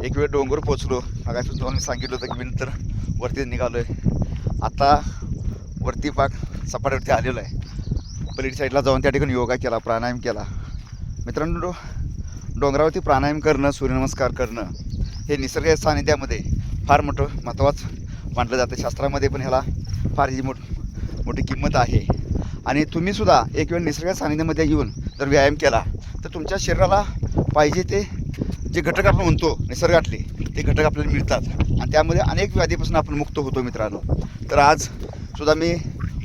एक वेळ डोंगर पोचलो. मागाशी तुम्हाला मी सांगितलं होतं की मी नंतर वरती निघालो आहे. आता वरती पाक सपाट्यावरती आलेलो आहे. पलीड साईडला जाऊन त्या ठिकाणी योगा केला, प्राणायाम केला. मित्रांनो, डोंगरावरती प्राणायाम करणं, सूर्यनमस्कार करणं हे निसर्ग सानिध्यामध्ये फार महत्त्वाचं मानलं जातं. शास्त्रामध्ये पण ह्याला फार ही मोठी किंमत आहे. आणि तुम्हीसुद्धा एक वेळ निसर्ग सानिध्यामध्ये येऊन जर व्यायाम केला तर तुमच्या शरीराला पाहिजे ते जे घटक आपण म्हणतो निसर्गातले ते घटक आपल्याला मिळतात आणि त्यामध्ये अनेक व्याधीपासून आपण मुक्त होतो. मित्रांनो, तर आज सुद्धा मी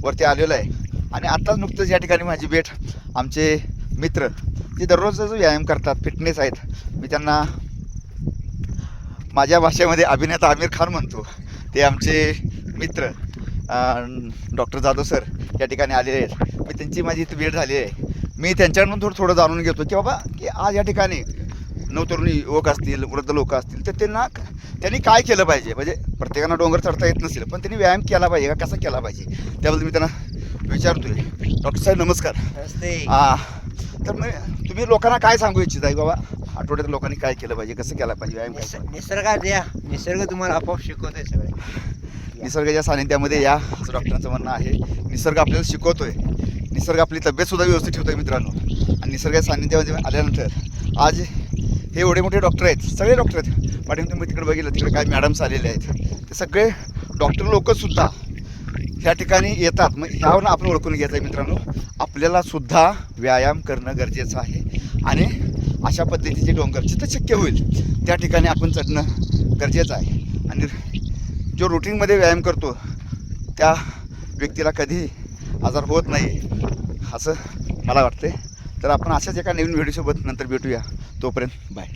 वरती आलेलो आहे आणि आत्ताच नुकतंच या ठिकाणी माझी भेट आमचे मित्र जे दररोज व्यायाम करतात, फिटनेस आहेत. मी त्यांना माझ्या भाषेमध्ये अभिनेता आमिर खान म्हणतो. ते आमचे मित्र डॉक्टर जाधव सर या ठिकाणी आलेले आहेत. मी त्यांची माझी इथं भेट झाली आहे. मी त्यांच्याकडून थोडं जाणून घेतो की बाबा की आज या ठिकाणी नवतरुणी युवक असतील, वृद्ध लोक असतील तर त्यांनी काय केलं पाहिजे. म्हणजे प्रत्येकाला डोंगर चढता येत नसेल पण त्यांनी व्यायाम केला पाहिजे का, कसा केला पाहिजे, त्याबद्दल मी त्यांना विचारतोय. डॉक्टर साहेब नमस्कार. तर मग तुम्ही लोकांना काय सांगू इच्छिता बाबा आठवड्यात लोकांनी काय केलं पाहिजे, कसं केलं पाहिजे व्यायाम? निसर्गात या, निसर्ग तुम्हाला आपोआप शिकवतोय सगळे. निसर्गाच्या सानिध्यामध्ये या असं डॉक्टरांचं म्हणणं आहे. निसर्ग आपल्याला शिकवतोय, निसर्ग आपली तब्येतसुद्धा व्यवस्थित ठेवतोय मित्रांनो. आणि निसर्गाच्या सानिध्यामध्ये आल्यानंतर आज हे एवढे मोठे डॉक्टर आहेत, सगळे डॉक्टर आहेत. पाठीमागे तुम्ही तिकडे बघितलं, तिकडे काय मॅडम्स आलेले आहेत, ते सगळे डॉक्टर लोकंसुद्धा ह्या ठिकाणी येतात. मग ह्यावरून आपण ओळखून घ्यायचं आहे मित्रांनो, आपल्याला सुद्धा व्यायाम करणं गरजेचं आहे. आणि अशा पद्धतीचे डोंगर जिथं शक्य होईल त्या ठिकाणी आपण चढणं गरजेचं आहे. आणि जो रुटीनमध्ये व्यायाम करतो त्या व्यक्तीला कधी आजार होत नाही असं मला वाटते. तर आपण अशाच एका नवीन व्हिडिओसोबत नंतर भेटूया. तोपर्यंत बाय.